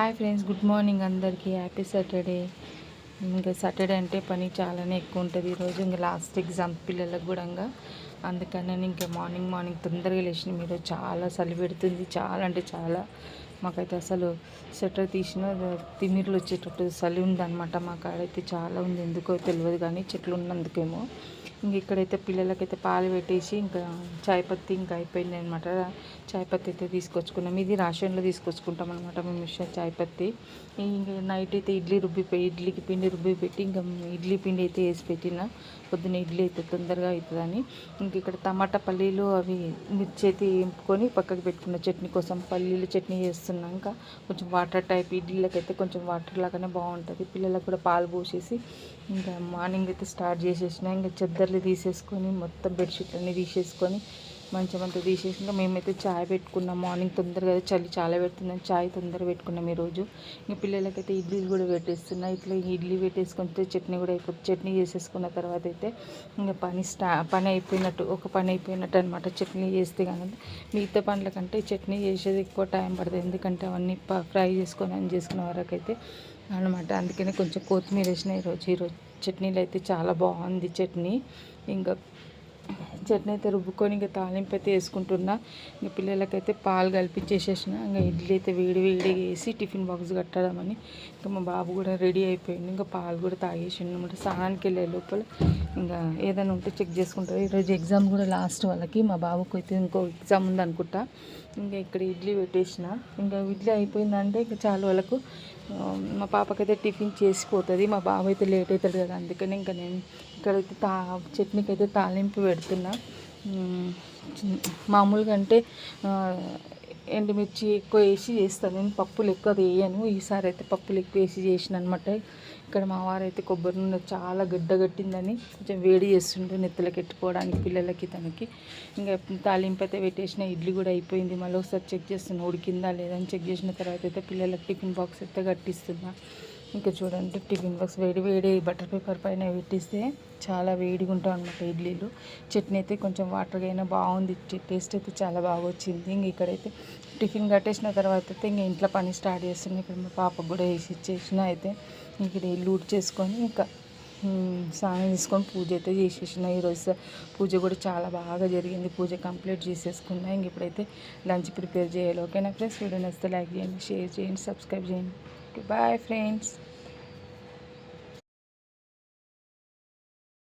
Hi friends, good morning అందరికీ. Happy Saturday. ఇంకా Saturday అంటే పని చాలానే ఎక్కువ ఉంటుంది. ఈరోజు ఇంకా లాస్ట్ ఎగ్జామ్ పిల్లలకు కూడా. అందుకని ఇంకా మార్నింగ్ తొందరగా లేచిన. మీరు చాలా చలి పెడుతుంది, చాలా అంటే చాలా. మాకైతే అసలు స్వెటర్ తీసిన తిమ్మిర్లు వచ్చేటట్టు చలి ఉందన్నమాట. మా కాడైతే చాలా ఉంది, ఎందుకో తెలియదు కానీ చెట్లు ఉన్నందుకేమో. ఇంక ఇక్కడైతే పిల్లలకైతే పాలు పెట్టేసి ఇంకా చాయ్ పత్తి ఇంకా అయిపోయింది అనమాట. చాయ్ పత్తి అయితే తీసుకొచ్చుకున్నాం. ఇది రేషన్లో తీసుకొచ్చుకుంటాం అనమాట మేము చాయ్ పత్తి. ఇంకా నైట్ అయితే ఇడ్లీకి పిండి రుబ్బి పెట్టి ఇంకా ఇడ్లీ పిండి అయితే వేసి పెట్టిన. పొద్దున్న ఇడ్లీ అయితే తొందరగా అవుతుందని. ఇంక ఇక్కడ టమాటా పల్లీలు అవి మిర్చి అయితే వేపుకొని పక్కకు పెట్టుకున్న చట్నీ కోసం. పల్లీలు చట్నీ చేస్తున్నాక కొంచెం వాటర్ టైప్ ఇడ్లీలకైతే కొంచెం వాటర్ లాగానే బాగుంటుంది. పిల్లలకు కూడా పాలు పోసేసి ఇంకా మార్నింగ్ అయితే స్టార్ట్ చేసేసిన. ఇంకా చెద్దర్లు తీసేసుకొని మొత్తం బెడ్షీట్ అన్నీ తీసేసుకొని మంచం అంతా తీసేసి ఇంకా మేమైతే చాయ్ పెట్టుకున్నాం. మార్నింగ్ తొందరగా చలి చాలా పెడుతుందని చాయ్ తొందరగా పెట్టుకున్నాం ఈరోజు. ఇంక పిల్లలకైతే ఇడ్లీలు కూడా పెట్టేస్తున్నా. ఇట్లా ఇడ్లీ పెట్టేసుకుంటే చట్నీ కూడా అయిపోతుంది. చట్నీ చేసేసుకున్న తర్వాత అయితే ఇంకా పని అయిపోయినట్టు, ఒక పని అయిపోయినట్టు అనమాట. చట్నీ చేస్తే కానీ మిగతా పనుల కంటే చట్నీ చేసేది ఎక్కువ టైం పడుతుంది. ఎందుకంటే అవన్నీ ఫ్రై చేసుకునే వరకు అయితే అనమాట. అందుకనే కొంచెం కొత్తిమీర వేసిన ఈరోజు చట్నీలు అయితే చాలా బాగుంది చట్నీ. ఇంకా చట్నీ అయితే రుబ్బుకొని ఇంకా తాలింపు అయితే వేసుకుంటున్నా. ఇంకా పిల్లలకైతే పాలు కలిపించేసేసిన. ఇంకా ఇడ్లీ అయితే వేడిగా వేసి టిఫిన్ బాక్స్ కట్టదామని ఇంకా మా బాబు కూడా రెడీ అయిపోయింది. ఇంకా పాలు కూడా తాగేసిండు అనమాట. స్నానానికి వెళ్ళే లోపల ఇంకా ఏదైనా ఉంటే చెక్ చేసుకుంటారు. ఈరోజు ఎగ్జామ్ కూడా లాస్ట్ వాళ్ళకి. మా బాబుకి అయితే ఇంకో ఎగ్జామ్ ఉందనుకుంటా. ఇంకా ఇక్కడ ఇడ్లీ పెట్టేసిన. ఇంకా ఇడ్లీ అయిపోయిందంటే ఇంకా చాలు వాళ్ళకు. మా పాపకైతే టిఫిన్ చేసిపోతుంది, మా బాబు అయితే లేట్ అవుతాడు కదా. అందుకని ఇంకా నేను ఇక్కడైతే చట్నీకి అయితే తాలింపు పెడుతున్నా. మామూలుగా అంటే ఎండుమిర్చి ఎక్కువ వేసి చేస్తాను నేను, పప్పులు ఎక్కువ వేయను. ఈసారి అయితే పప్పులు ఎక్కువ వేసి చేసిన అనమాట. ఇక్కడ మా వారైతే కొబ్బరి నూనె చాలా గడ్డగట్టిందని కొంచెం వేడి చేస్తుండే నెత్తలకు ఎట్టుకోవడానికి పిల్లలకి తనకి. ఇంకా తాలింపు అయితే పెట్టేసిన. ఇడ్లీ కూడా అయిపోయింది. మళ్ళీ ఒకసారి చెక్ చేస్తున్నా ఉడికిందా లేదని. చెక్ చేసిన తర్వాత అయితే పిల్లలకి టిఫిన్ బాక్స్ అయితే కట్టిస్తున్నా. ఇంకా చూడండి, టిఫిన్ బాక్స్ వేడి బటర్ పేపర్ పైన పెట్టిస్తే చాలా వేడిగా ఉంటాయి అనమాట ఇడ్లీలు. చట్నీ అయితే కొంచెం వాటర్గా అయినా బాగుంది. టేస్ట్ అయితే చాలా బాగా వచ్చింది. ఇంక ఇక్కడైతే టిఫిన్ కట్టేసిన తర్వాత అయితే ఇంక ఇంట్లో పని స్టార్ట్ చేస్తున్నాను. ఇక్కడ మా పాపకు కూడా వేసి ఇచ్చేసిన. అయితే ఇక్కడ ఇల్లు చేసుకొని ఇంకా స్నానం చేసుకొని పూజ అయితే చేసేసిన. ఈరోజు పూజ కూడా చాలా బాగా జరిగింది. పూజ కంప్లీట్ చేసేసుకున్నా. ఇంక ఇప్పుడైతే లంచ్ ప్రిపేర్ చేయాలి. ఓకేనా ఫ్రెండ్స్? వీడియో నచ్చితే లైక్ చేయండి, షేర్ చేయండి, సబ్స్క్రైబ్ చేయండి. Bye friends.